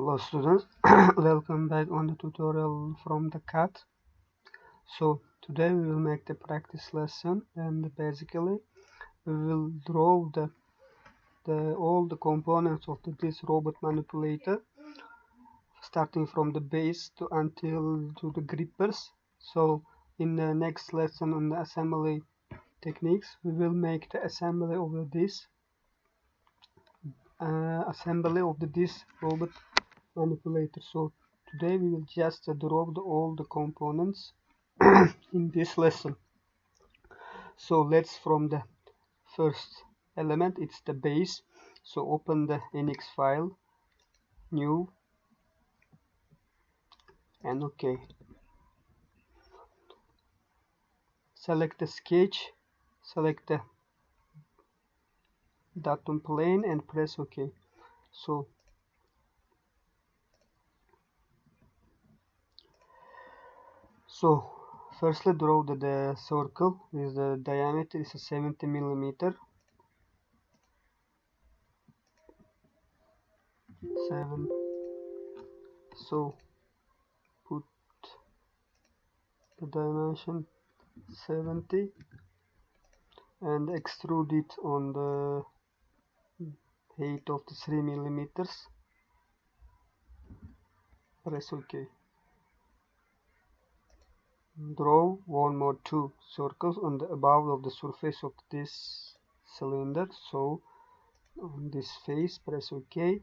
Hello students, welcome back on the tutorial from the CAD. So today we will make the practice lesson, and basically we will draw all the components of this robot manipulator, starting from the base until to the grippers. So in the next lesson on the assembly techniques, we will make the assembly of this robot manipulator. So today we will just draw all the components in this lesson. So let's from the first element, it's the base. So open the NX file, new, and OK. Select the sketch, select the datum plane and press OK. So firstly draw the circle with the diameter is 70 millimeter. 7. So put the dimension 70 and extrude it on the height of the 3 millimeters. Press OK. Draw one more 2 circles on the above of the surface of this cylinder. So on this face, press OK,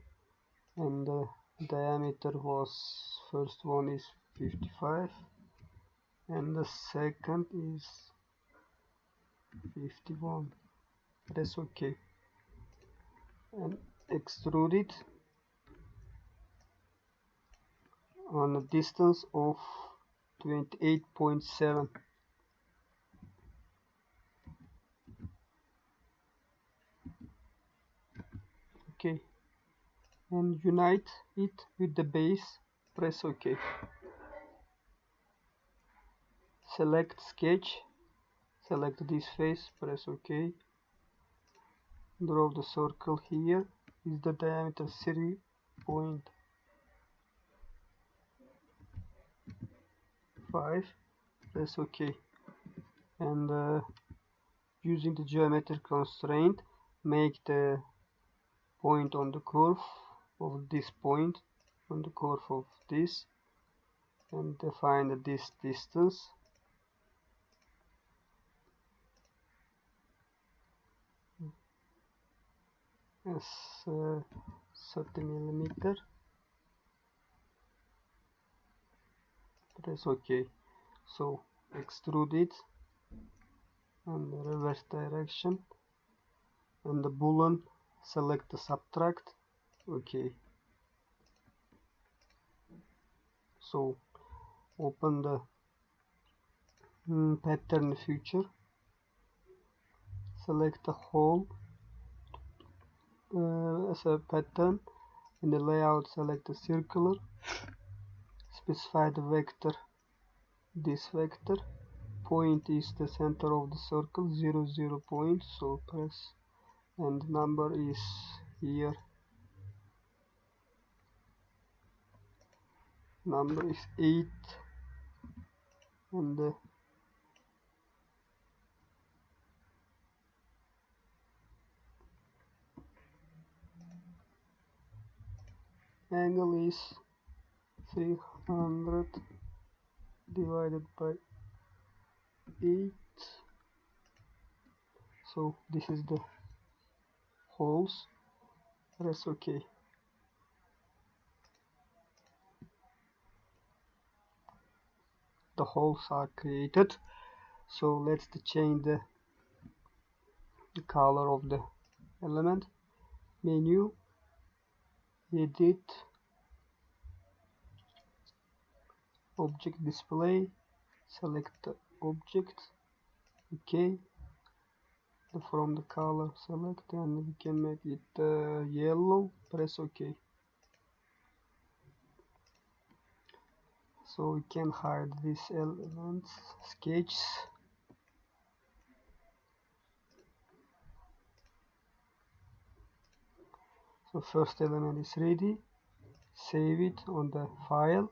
and the diameter was, first one is 55 and the second is 51. Press OK and extrude it on a distance of 28.7. OK, and unite it with the base. Press OK. Select sketch, select this face, press OK. Draw the circle here. Is the diameter 3.5. Press OK. And using the geometric constraint, make the point on the curve of this point, on the curve of this, and define this distance. As 30 millimeter. Press OK. So extrude it in the reverse direction, and the boolean select the subtract. OK. So open the pattern feature, select the hole as a pattern. In the layout, select the circular, specify the vector, this vector, point is the center of the circle, 0 point, so press, and number is here, number is 8, and the angle is 300 divided by 8. So this is the holes. Press OK. The holes are created. So let's change the color of the element. Menu, edit, object display, select the object. OK. From the color select, and we can make it yellow. Press OK. So we can hide these elements, sketches. So first element is ready. save it on the file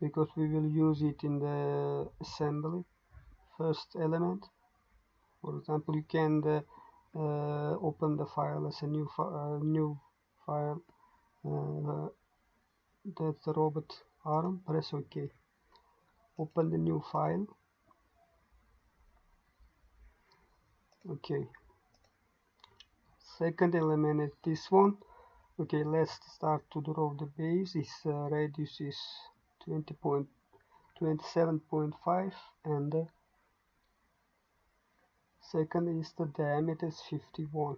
because we will use it in the assembly first element. For example, you can open the file as a new file. That's the robot arm. Press OK. Open the new file. Okay. Second element is this one. Okay, let's start to draw the base. Its radius is 27.5 and the second is the diameter is 51.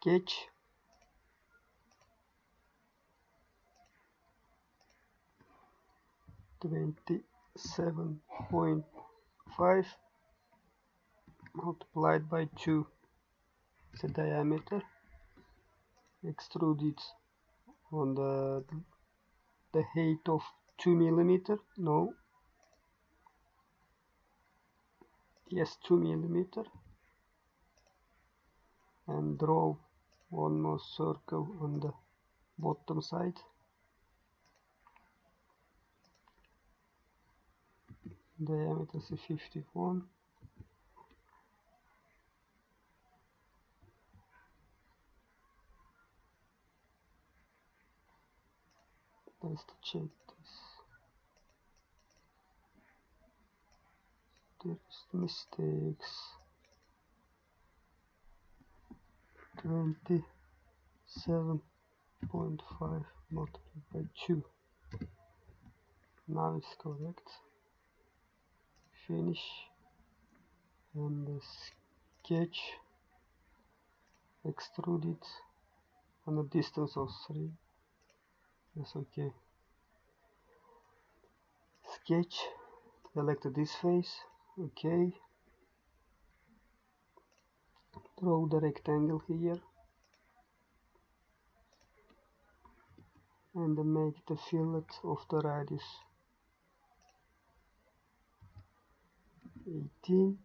Sketch. (27.5) multiplied by 2 the diameter. Extrude it on the height of 2 millimeter. No. Yes, 2 millimeter. And draw one more circle on the bottom side. Diameter is 51. Let's check this. There's mistakes. 27.5 multiplied by 2. Now it's correct. Finish and the sketch. Extrude it on a distance of 3. That's okay. Sketch. Select this face. Okay. Draw the rectangle here and make the fillet of the radius 18.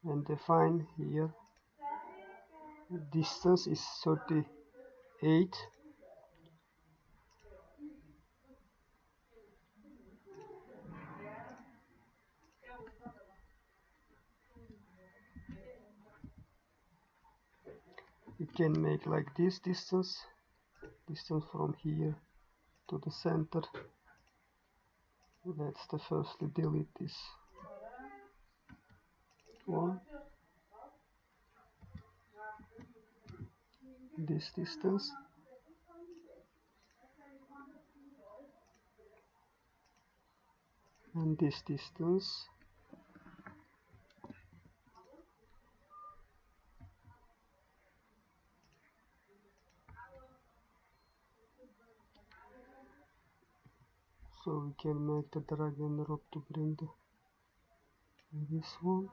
And define here the distance is 38. You can make like this distance from here to the center. Let's firstly delete this one, this distance, and this distance. So we can make the drag and drop to bring this one.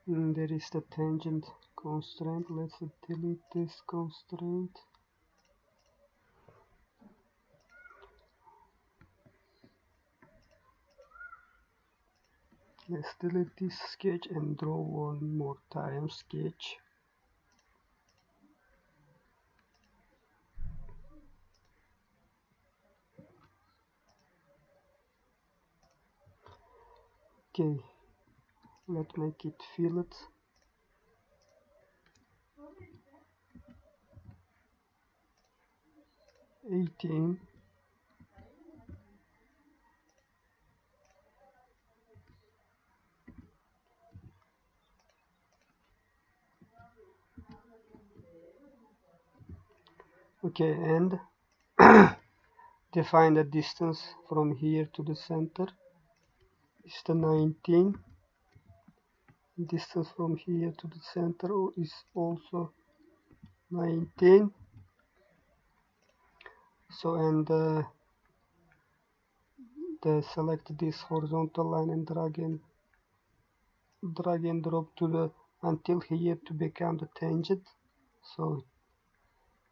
There is the tangent constraint. Let's delete this constraint. Let's delete this sketch and draw one more time sketch. Okay, let's make it fillet. (18). Okay, and define the distance from here to the center is the 19. Distance from here to the center is also 19. So, and select this horizontal line and drag and drop to the until here to become the tangent. So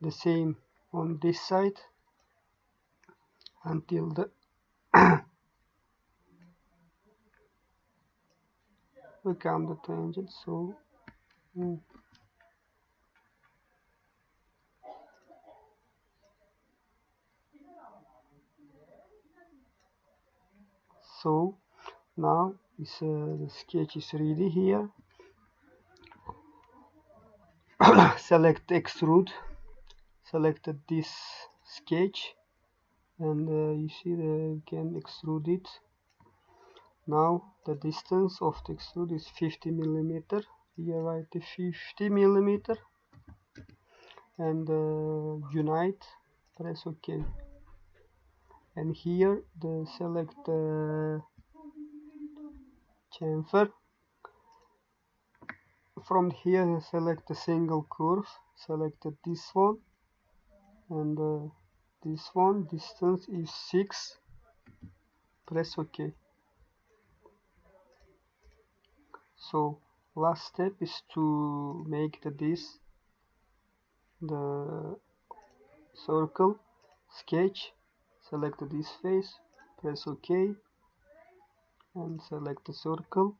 the same on this side until the become the tangent. So so now the sketch is ready here. Select extrude, selected this sketch, and you see we can extrude it. Now the distance of the extrude is 50 millimeter. Here write the 50 millimeter and unite, press OK. And here select the chamfer. From here select a single curve, select this one and this one, distance is 6, press OK. So last step is to make the circle sketch. Select this face, press OK and select the circle.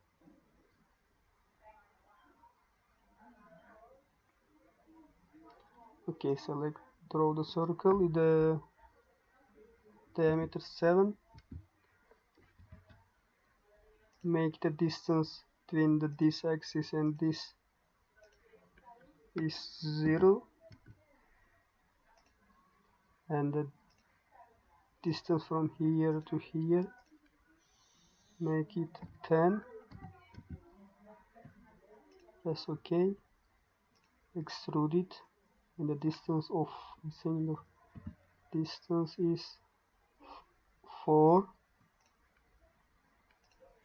Okay, draw the circle with the diameter 7. Make the distance between this axis and this is 0, and the distance from here to here make it 10. Press OK. Extrude it, and the distance of distance is 4.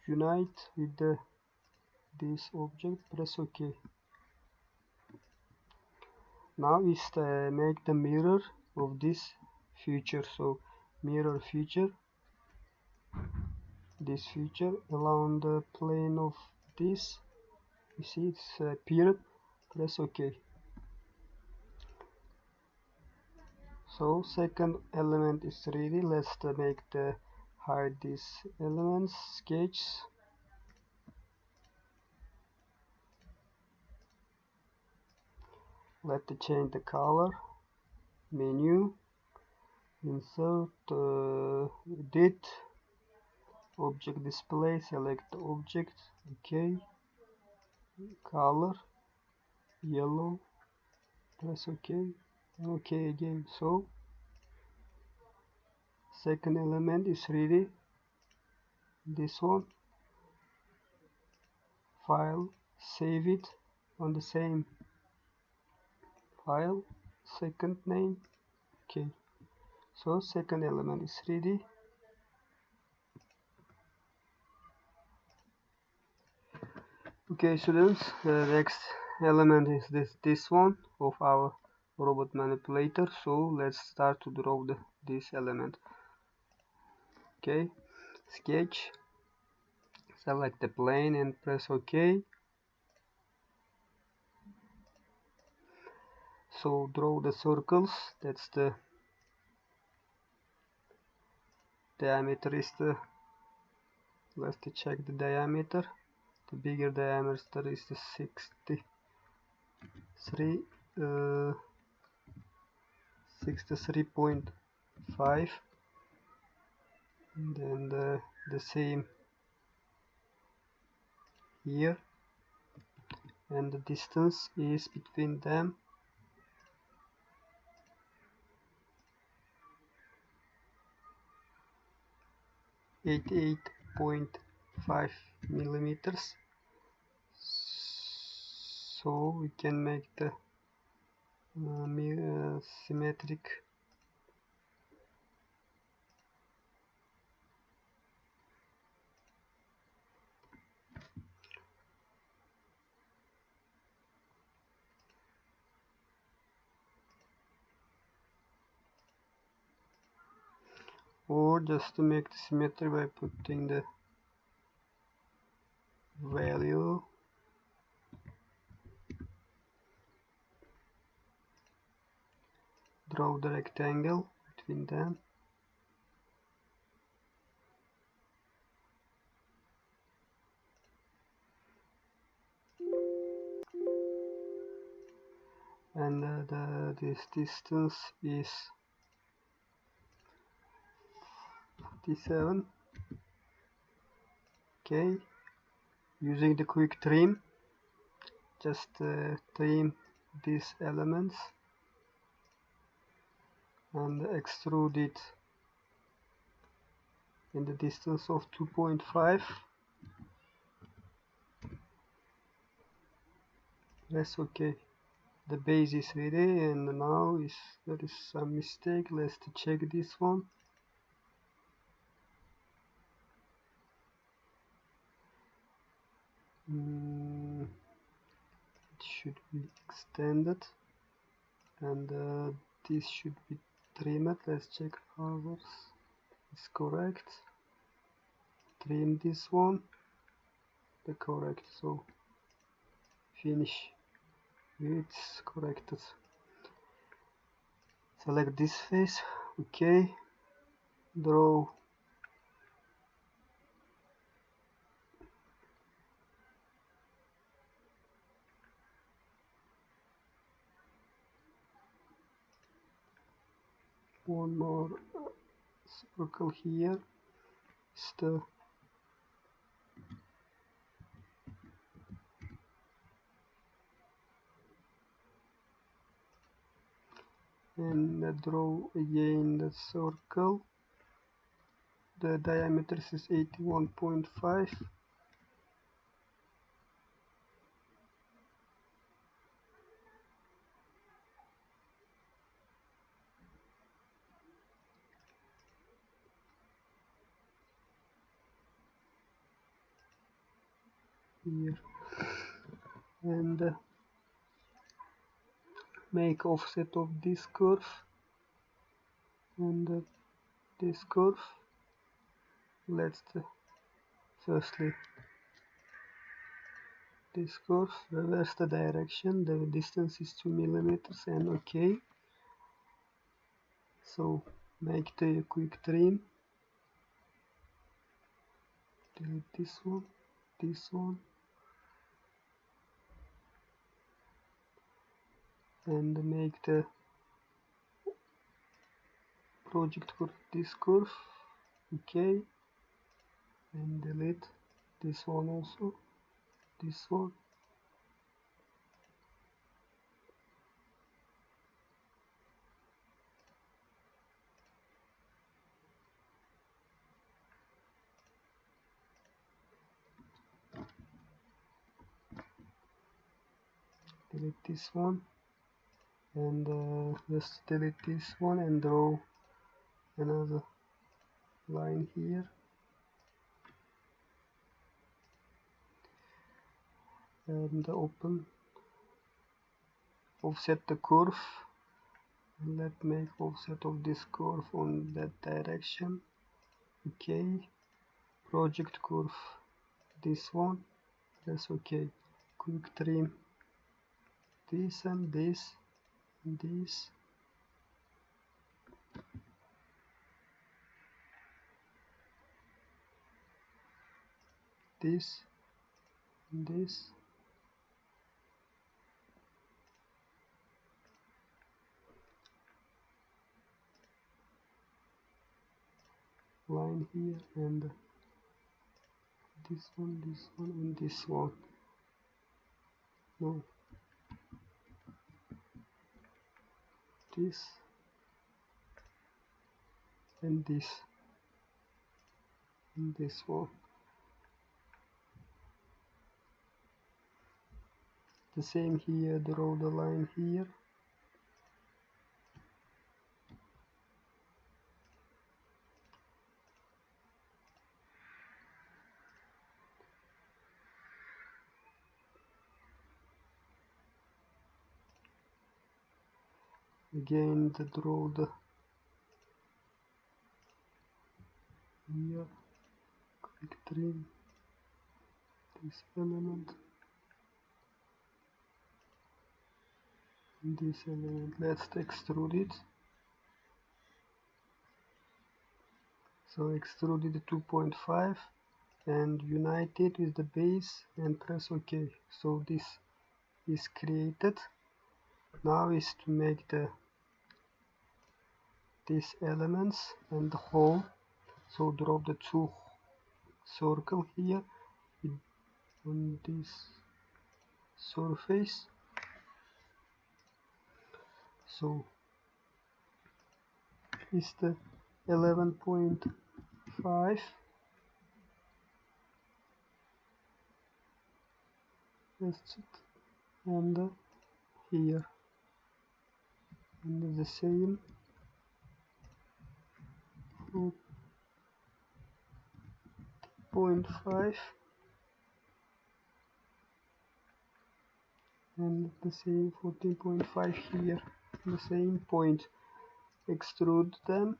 Unite with this object, press OK. Now is make the mirror of this feature. So mirror feature, this feature along the plane of this. You see it's appeared. Press OK. So second element is ready. Let's make hide these elements. Sketch. Let's change the color. Menu. Insert. Edit. Object display. Select the object. OK. Color. Yellow. Press OK. OK again. So second element is ready. This one. File. Save it on the same file. Second name. Okay. So second element is ready. Okay, students. The next element is this one of our robot manipulator. So let's start to draw this element. Okay, sketch, select the plane and press OK. So draw the circles. That's the diameter is let's check the diameter. The bigger diameter is the 63.5, and then the same here, and the distance is between them 88.5 millimeters. So we can make the symmetric. Or just to make the symmetry by putting the value draw the rectangle between them. And this distance is 57. Okay, using the quick trim, just trim these elements and extrude it in the distance of 2.5. That's okay. The base is ready, and now there is some mistake. Let's check this one. It should be extended, and this should be trimmed. Let's check others. It's correct. Trim this one. The correct. So finish. It's corrected. Select this face. Okay. Draw one more circle here. It's the and draw again the circle. The diameter is 81.5. Here, and make offset of this curve and this curve. Let's firstly this curve, reverse the direction, the distance is 2 millimeters, and okay. So make the quick trim, delete this one, and make the project for this curve, okay, and delete this one also, this one, delete this one, and just delete this one and draw another line here, and open, offset the curve, and let's make offset of this curve on that direction, okay, project curve this one, that's okay, quick trim this and this and this, this and this, line here, and this one and this one, no, this and this and this one. The same here, draw the line here, again draw the here, quick trim this element and this element. Let's extrude it. So extrude it to 2.5 and unite it with the base and press OK. So this is created. Now is to make these elements and the hole. So draw the two circle here on this surface. So is the 11.5 that's it, and here and the same 4.5 and the same 14.5 here, the same point. Extrude them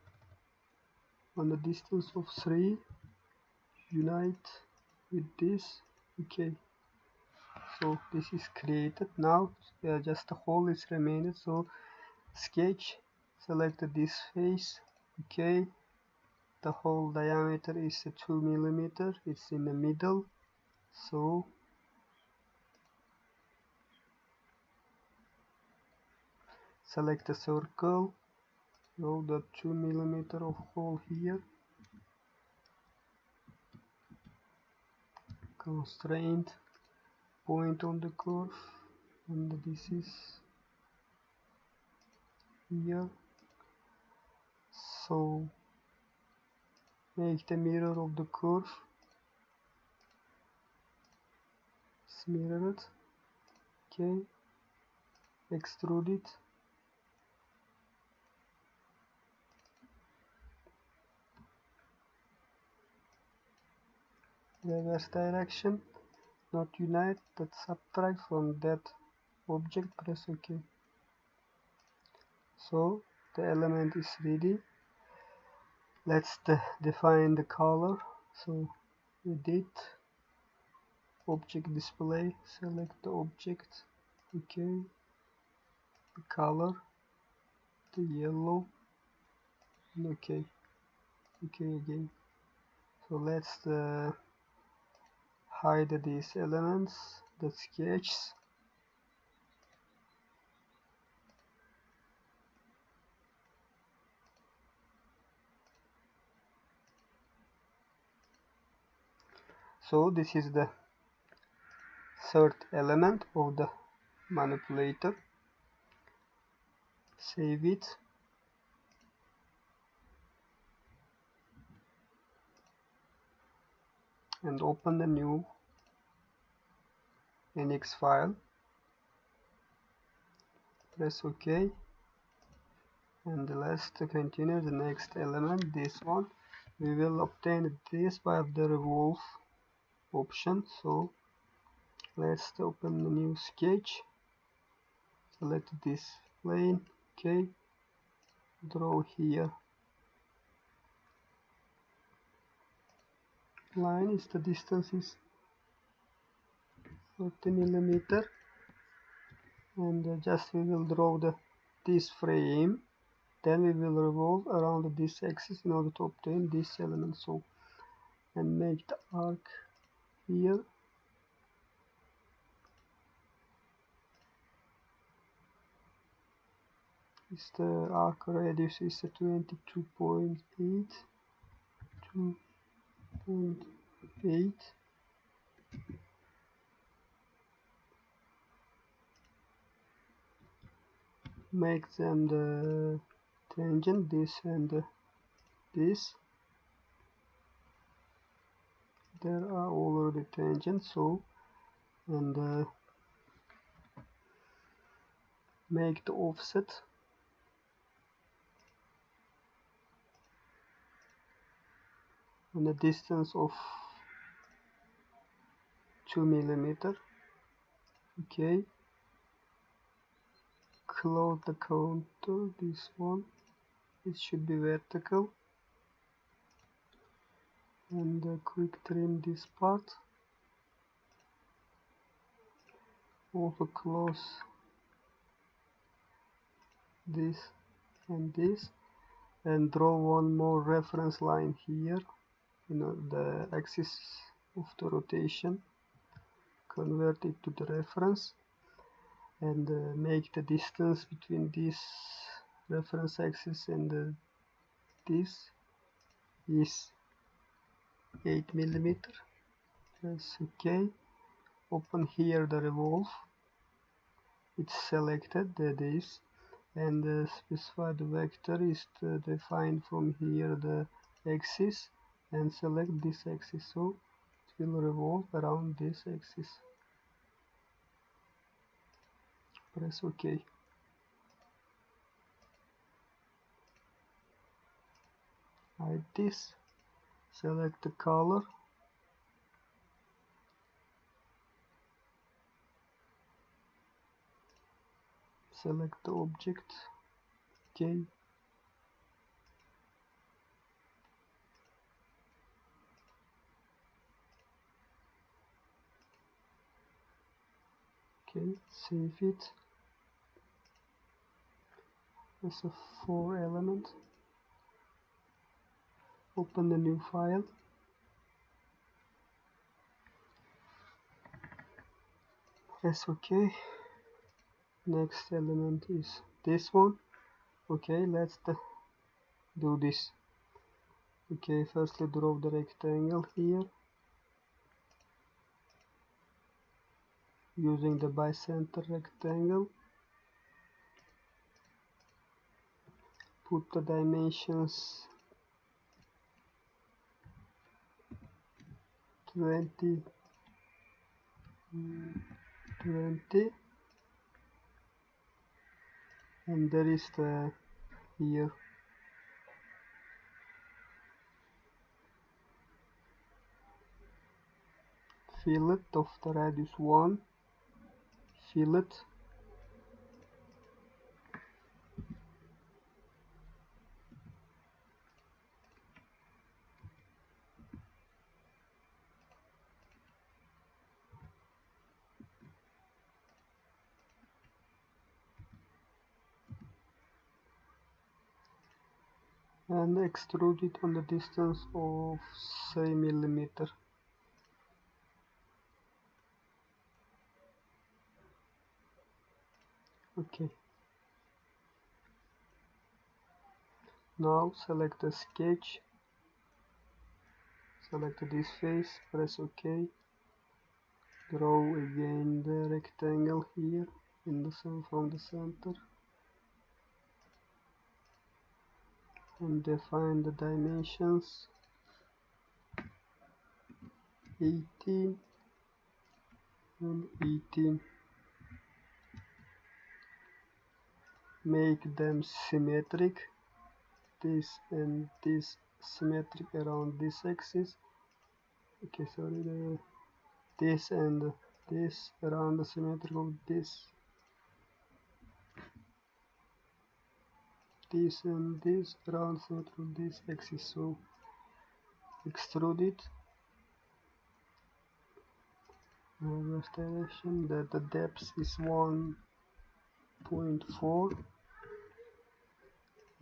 on a distance of 3, unite with this. Okay, so this is created. Now just the hole is remaining. So sketch, select this face. Okay, the hole diameter is 2 millimeter. It's in the middle. So select a circle, roll the 2 millimeter of hole here, constraint, point on the curve, and this is here. So make the mirror of the curve, mirror it. Okay, extrude it. Reverse direction, not unite, that subtract from that object, press OK. So the element is ready. Let's define the color. So edit, object display, select the object. Okay, the color, the yellow, and OK again. So let's hide these elements, the sketches. So this is the third element of the manipulator. Save it. And open the new NX file. Press OK. And let's continue the next element, this one. We will obtain this by the revolve option. So let's open the new sketch. Select this plane. Okay. Draw here. Line is the distance is 30 millimeter. And just we will draw this frame. Then we will revolve around this axis in order to obtain this element. So, and make the arc here. The arc radius is 22.8. 2.8. Make them the tangent, this and this. There are already tangents, so and make the offset on a distance of 2 millimeter. Okay, close the contour, this one, it should be vertical, and quick trim this part. Also close this and this, and draw one more reference line here, the axis of the rotation, convert it to the reference, and make the distance between this reference axis and this is 8 millimeter. Press OK. Open here the revolve. It's selected, that is, and specify the vector is defined from here the axis, and select this axis, so it will revolve around this axis. Press OK. Hide this, select the color, select the object, OK. Okay, save it as a 4 element. Open the new file. Press OK. Next element is this one. Okay, let's do this. Okay, firstly draw the rectangle here using the bicenter rectangle. Put the dimensions 20, 20, and there is the here fillet of the radius 1, fillet, and extrude it on the distance of 3 millimeter. Okay. Now select the sketch, select this face, press OK. Draw again the rectangle here in the from the center, and define the dimensions 18 and 18. Make them symmetric, this and this symmetric around this axis. Okay, sorry, this and this around the symmetric of this and this around symmetric of this axis. So extrude it reverse direction, that the depth is 1.4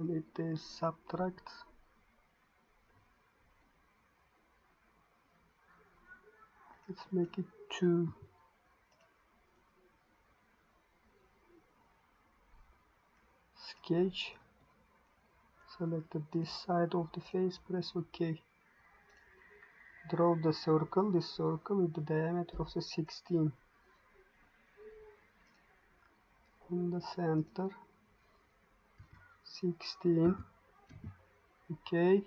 and it is subtract. Let's make it 2. Sketch, select this side of the face, press OK. Draw the circle, this circle with the diameter of the 16 in the center, 16. Okay,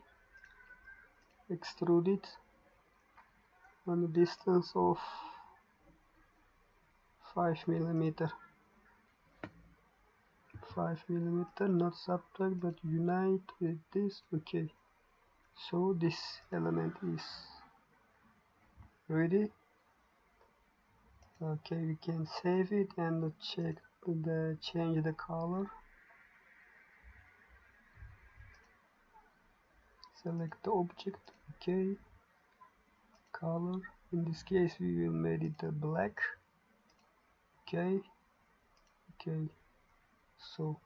extrude it on a distance of 5 millimeter. 5 millimeter, not subtract but unite with this. Okay, so this element is ready. Okay, we can save it and check change the color, select the object, okay, color, in this case we will make it black, okay, so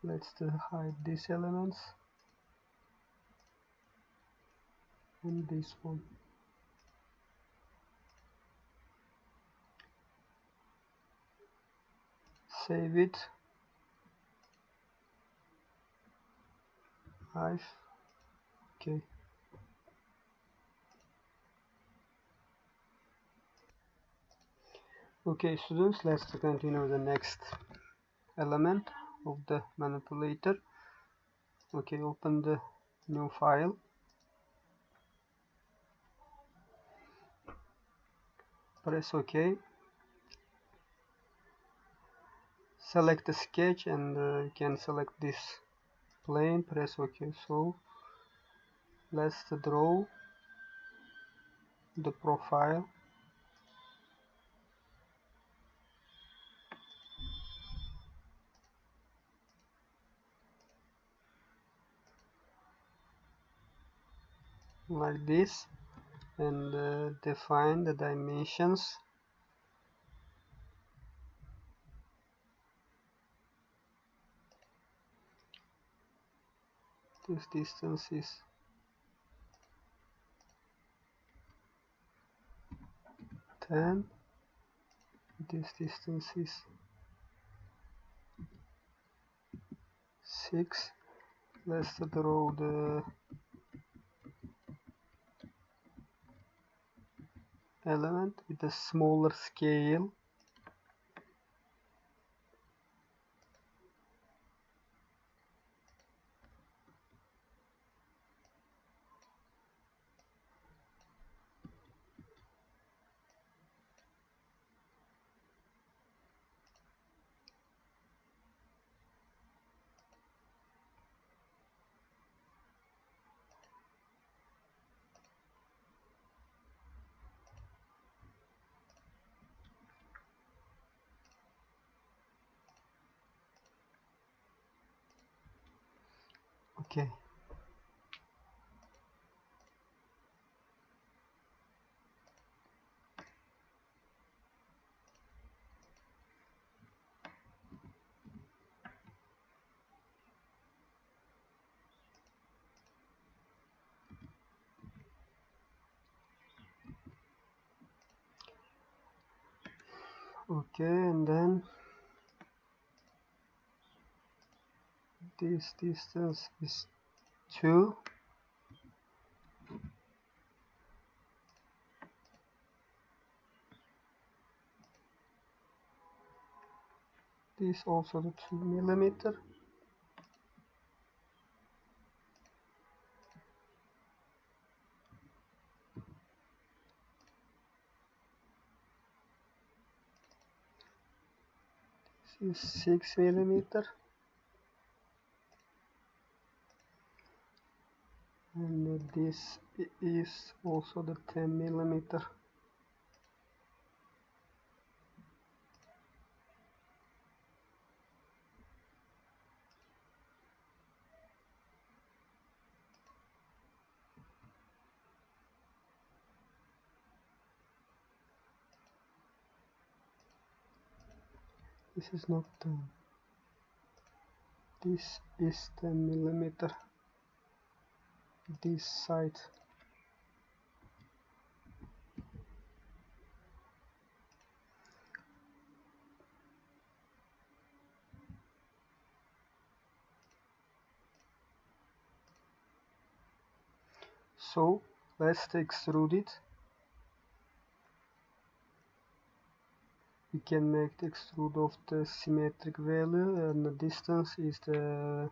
let's hide these elements and this one. Save it. Live. Okay. Okay, students, let's continue the next element of the manipulator. Okay, open the new file. Press OK. Select the sketch and you can select this plane. Press OK. So let's draw the profile. Like this, and define the dimensions. This distance is 10. This distance is 6. Let's draw the element with a smaller scale. Okay. Okay, and then this distance is 2. This also the 2 millimeter. This is 6 millimeter. And this is also the 10 millimeter. This is not 10. This is 10 millimeter. This side. So let's extrude it. We can make the extrude of the symmetric value, and the distance is the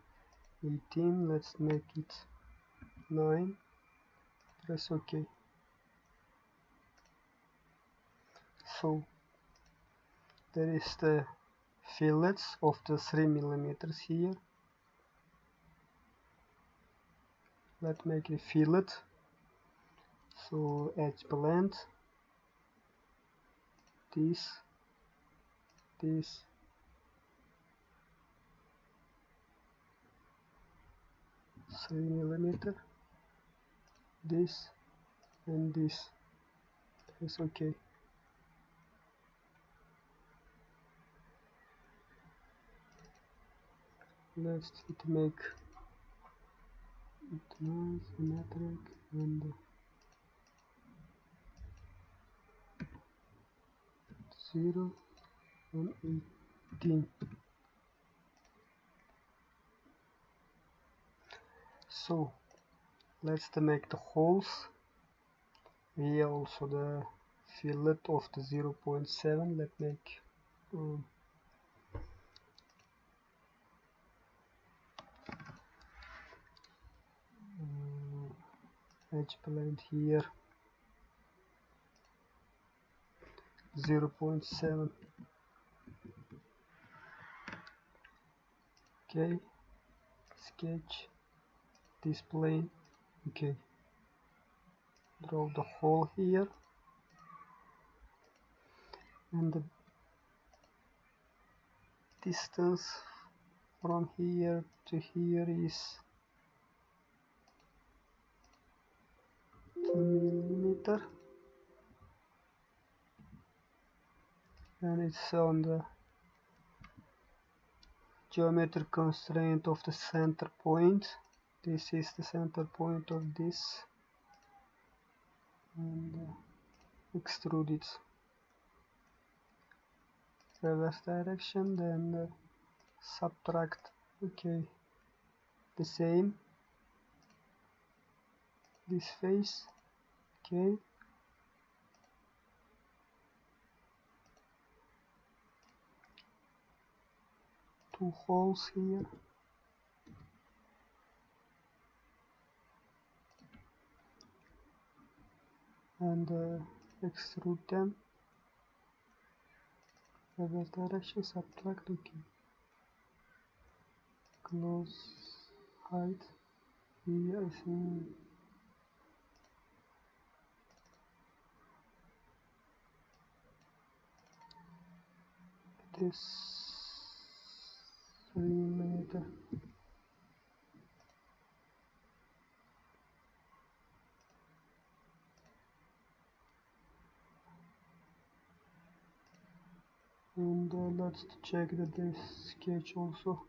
18. Let's make it 9. Press OK. So there is the fillets of the 3 millimeters here. Let's make a fillet. So edge blend, this, 3 mm, this and this. It's okay. Let's make it nice, symmetric, and 0 and 18. So let's make the holes. Here also the fillet of the 0.7. Let's make edge plane here 0.7. Okay, sketch this plane. Okay, draw the hole here, and the distance from here to here is 2 mm, and it's on the geometric constraint of the center point. This is the center point of this, and extrude it reverse direction, then subtract. Okay, the same this face. Okay, two holes here, and extrude them reverse direction, subtract. Okay, close height here. I think this 3 mm. And let's check that this sketch also.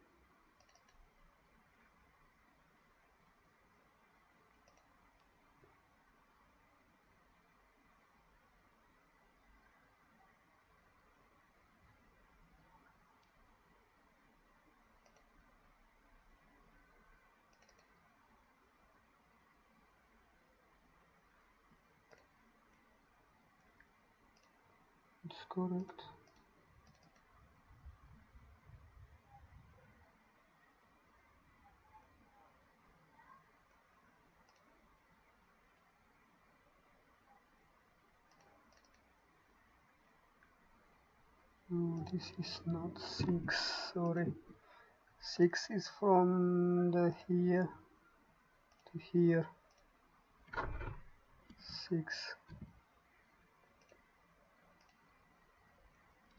It's correct. No, this is not 6, sorry. 6 is from the here to here. 6.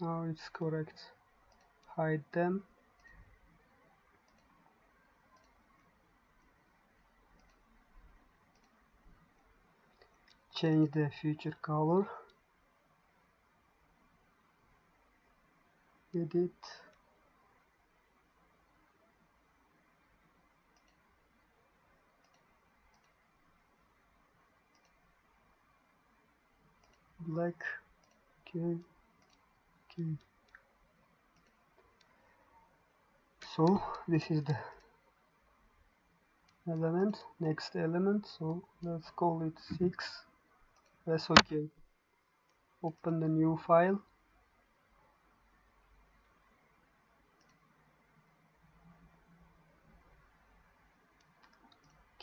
Now it's correct. Hide them. Change the future color. Edit. Black. Okay. Okay. So this is the element, next element. So let's call it 6. That's okay. Open the new file.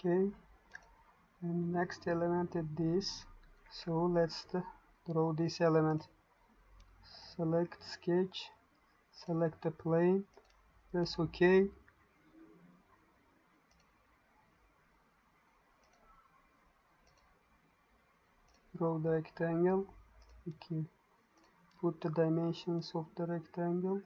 Okay, and next element is this. So let's draw this element. Select sketch, select the plane, press OK. Draw the rectangle. Okay, put the dimensions of the rectangle.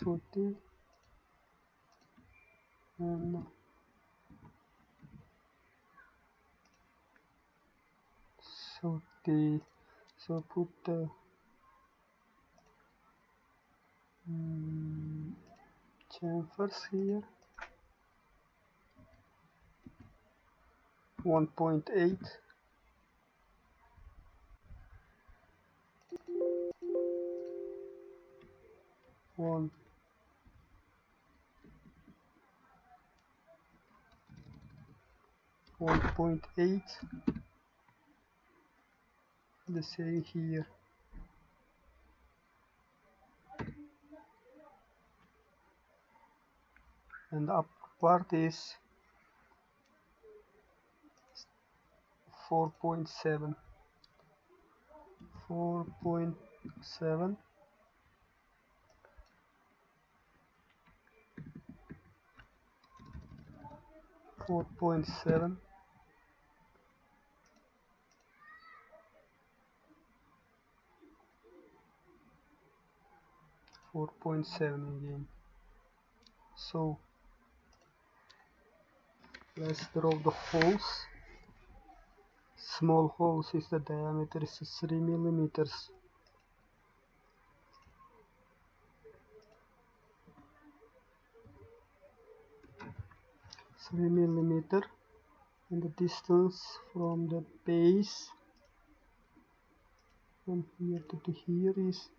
30 and 30. So put the chamfers here, 1.8, one 1.8, the same here, and the upper part is 4.7, 4.7, 4.7, 4.7 again. So let's draw the holes. Small holes is the diameter is 3 millimeters. 3 millimeter, and the distance from the base from here to here is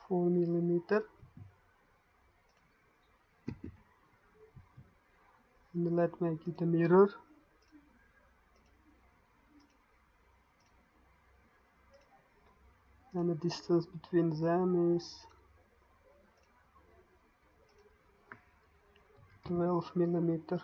4 millimeter. And let's make it a mirror. And the distance between them is 12 millimeter.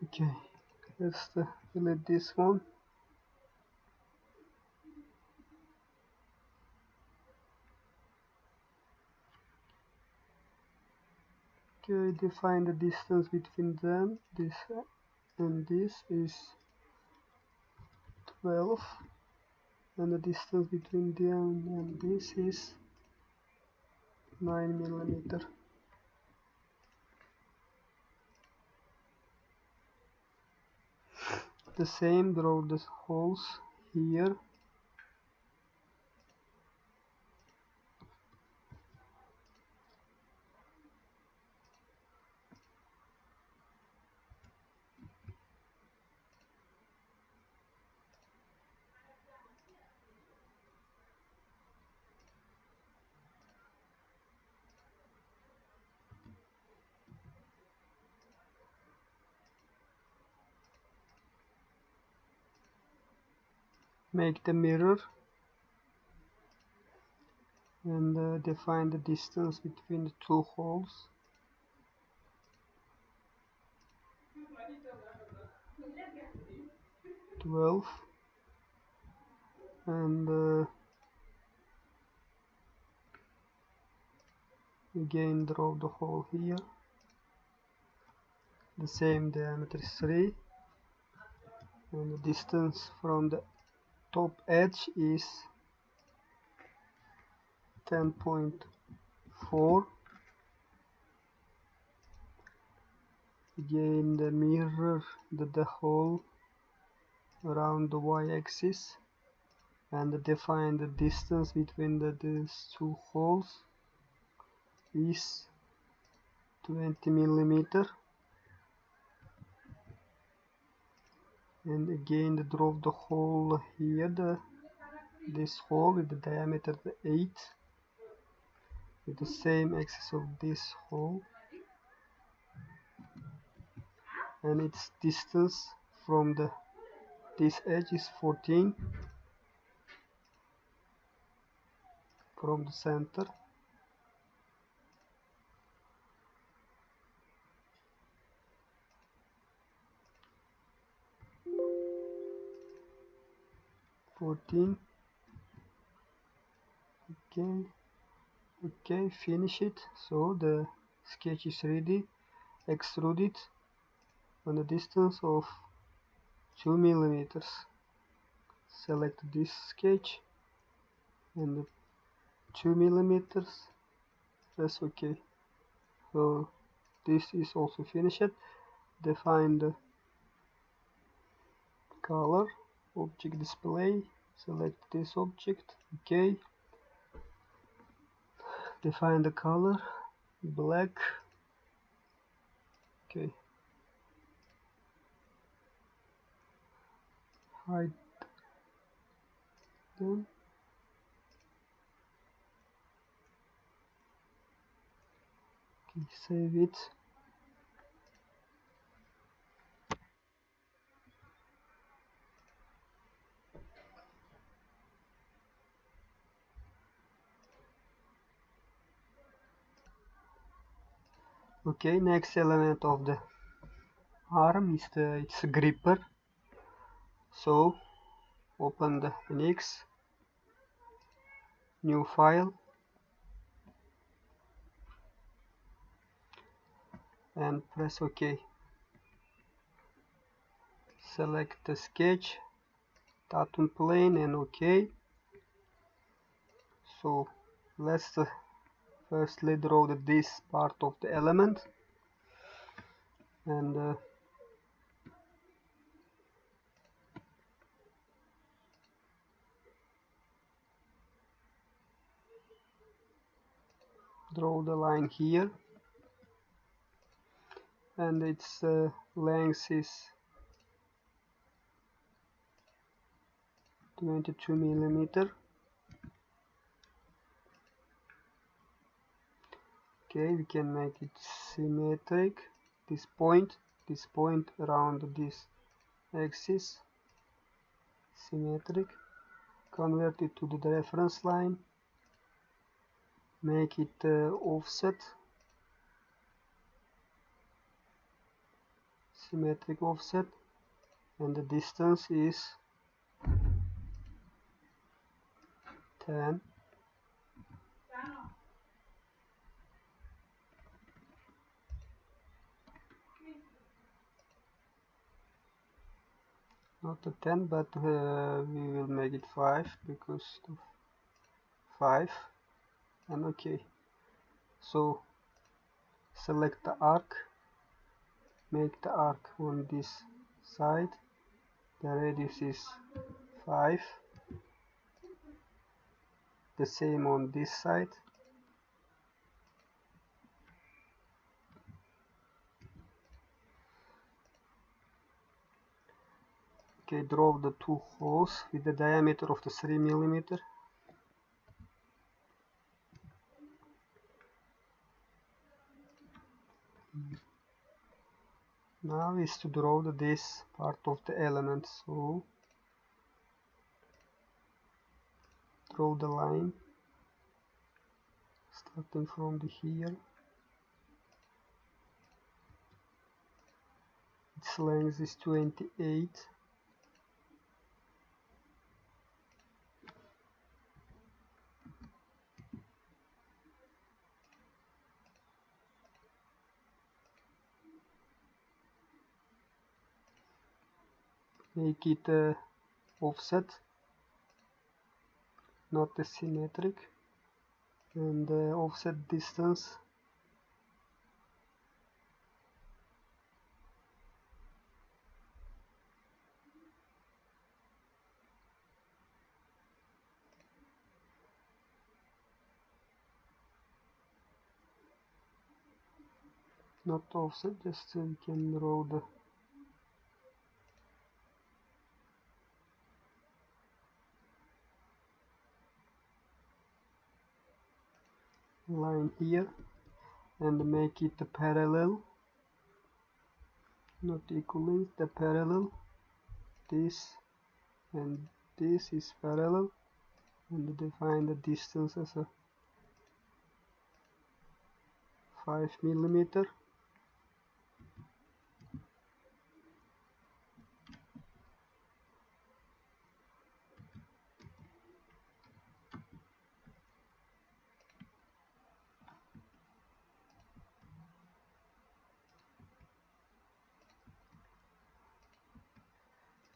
Okay, let's delete this one. Okay, define the distance between them. This and this is 12, and the distance between them and this is 9 millimeter. The same, draw the holes here. Make the mirror and define the distance between the two holes. Twelve, and again draw the hole here. The same diameter is 3, and the distance from the top edge is 10.4, again the mirror the hole around the y-axis and define the distance between these two holes is 20 millimeter, and again draw the hole here, this hole with the diameter 8 with the same axis of this hole, and its distance from this edge is 14 from the center. Okay, finish it. So the sketch is ready. Extrude it on a distance of 2 millimeters. Select this sketch and 2 millimeters. Press OK. So this is also finished. Define the color, object display. Select this object. OK. Define the color, black. OK. Hide them. Okay, save it. Okay, next element of the arm is its gripper. So open the NX, new file, and press OK. Select the sketch, datum plane, and OK. So let's firstly draw this part of the element, and draw the line here, and its length is 22 millimeter. Okay, we can make it symmetric. This point around this axis, symmetric. Convert it to the reference line. Make it offset, symmetric offset, and the distance is 10. Not a 10, but we will make it 5 because of 5. And OK. So select the arc, make the arc on this side. The radius is 5. The same on this side. Okay, draw the two holes with the diameter of the 3 millimeter. Now is to draw this part of the element. So draw the line starting from here. Its length is 28. Make it offset, not symmetric, and offset distance not offset, just we can draw the line here and make it parallel, not equally, the parallel. This and this is parallel, and define the distance as a 5 millimeter.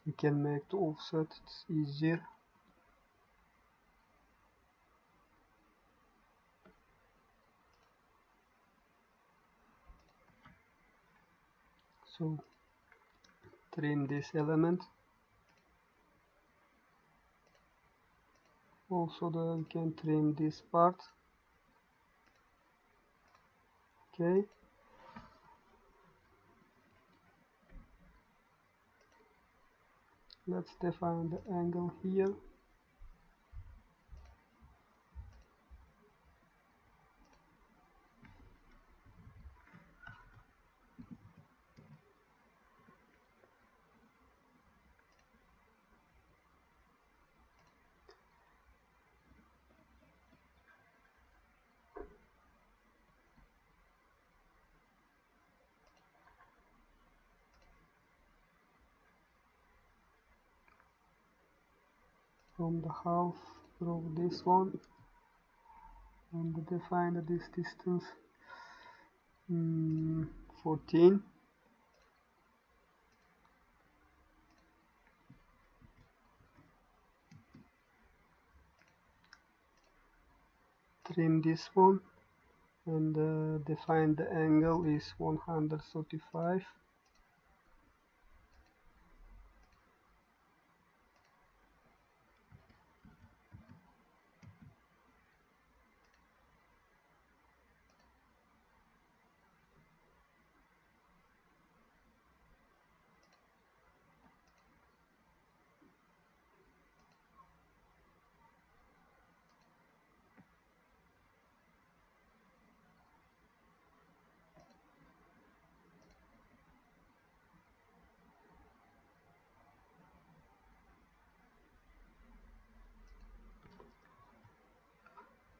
We can make the offset, it's easier. So trim this element. Also we can trim this part. Okay. Let's define the angle here. From the half, draw this one and define this distance 14. Trim this one and define the angle is 135.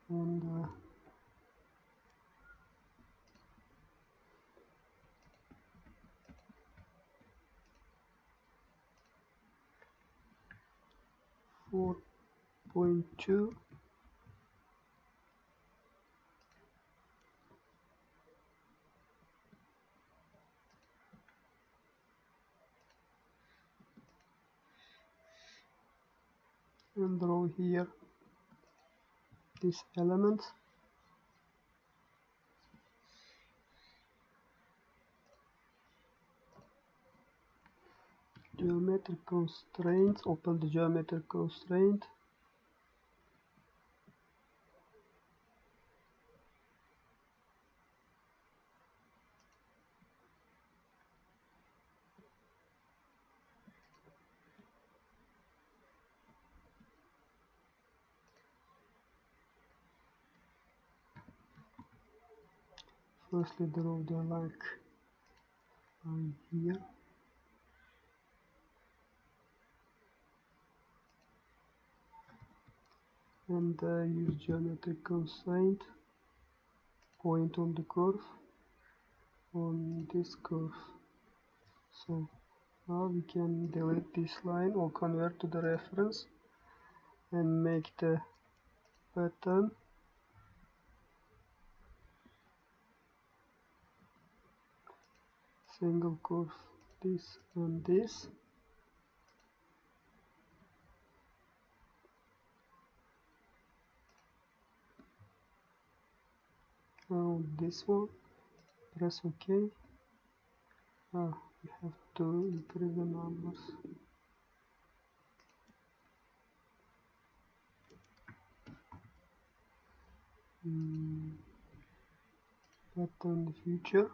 And 4.2. And draw here this element. Geometric constraints, open the geometric constraint. Firstly draw the line here. And use geometric constraint, point on the curve, on this curve. So now we can delete this line or convert to the reference and make the pattern single curve, this and this. Now this one, press OK. We have to increase the numbers. Pattern the future.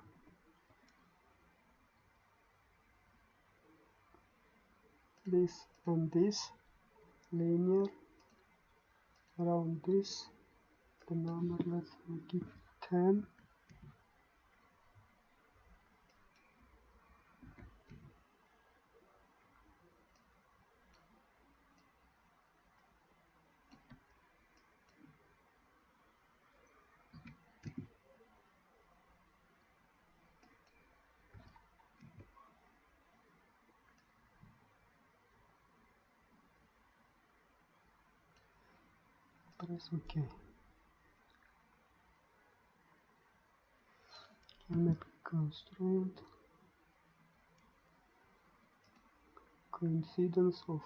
this and this linear around this. The number, let's make it 10. Press OK. Make constraint coincidence of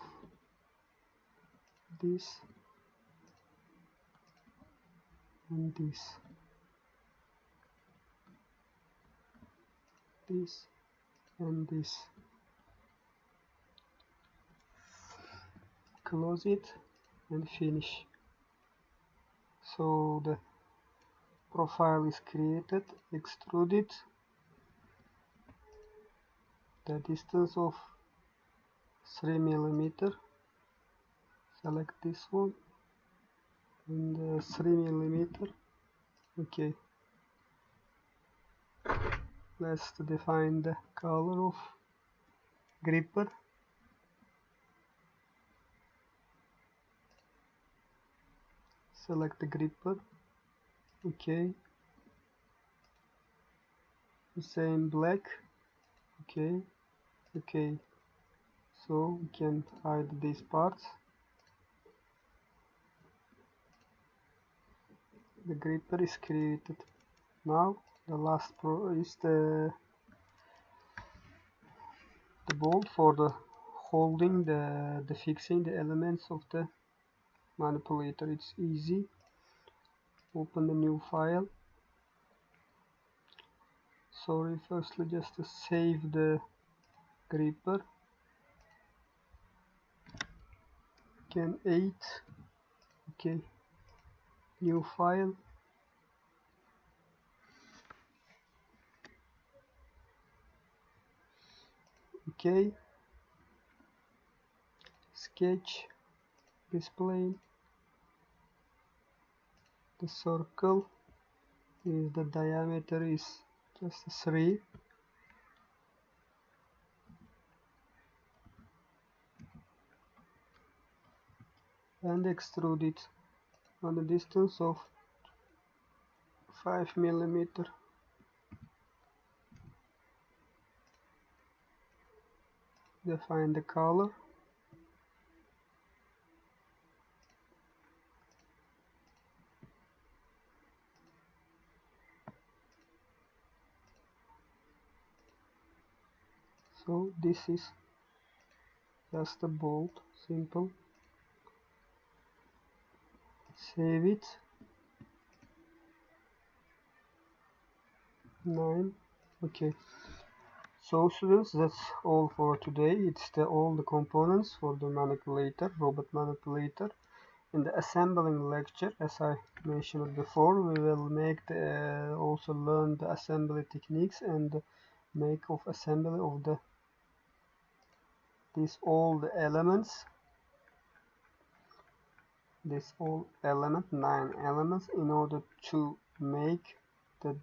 this and this and this. Close it and finish. So the profile is created. Extrude it. The distance of 3 millimeter. Select this one and 3 millimeter. Okay. Let's define the color of gripper. Select the gripper. Okay. Same black. Okay. Okay. So we can hide these parts. The gripper is created. Now the last pro is the bolt for the holding the fixing the elements of the manipulator. It's easy. Open the new file. Sorry, firstly just to save the gripper. Can 8. Okay. New file. Okay. Sketch this plane. The circle is the diameter is just 3. And extrude it on a distance of 5 millimeter. Define the color. So this is just a bolt, simple. Save it. 9. Okay. So students, that's all for today. It's all the components for the manipulator, robot manipulator. In the assembling lecture, as I mentioned before, we will make also learn the assembly techniques and make of assembly of all the elements. This all 9 elements in order to make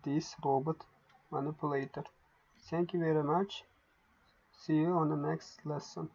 this robot manipulator. Thank you very much. See you on the next lesson.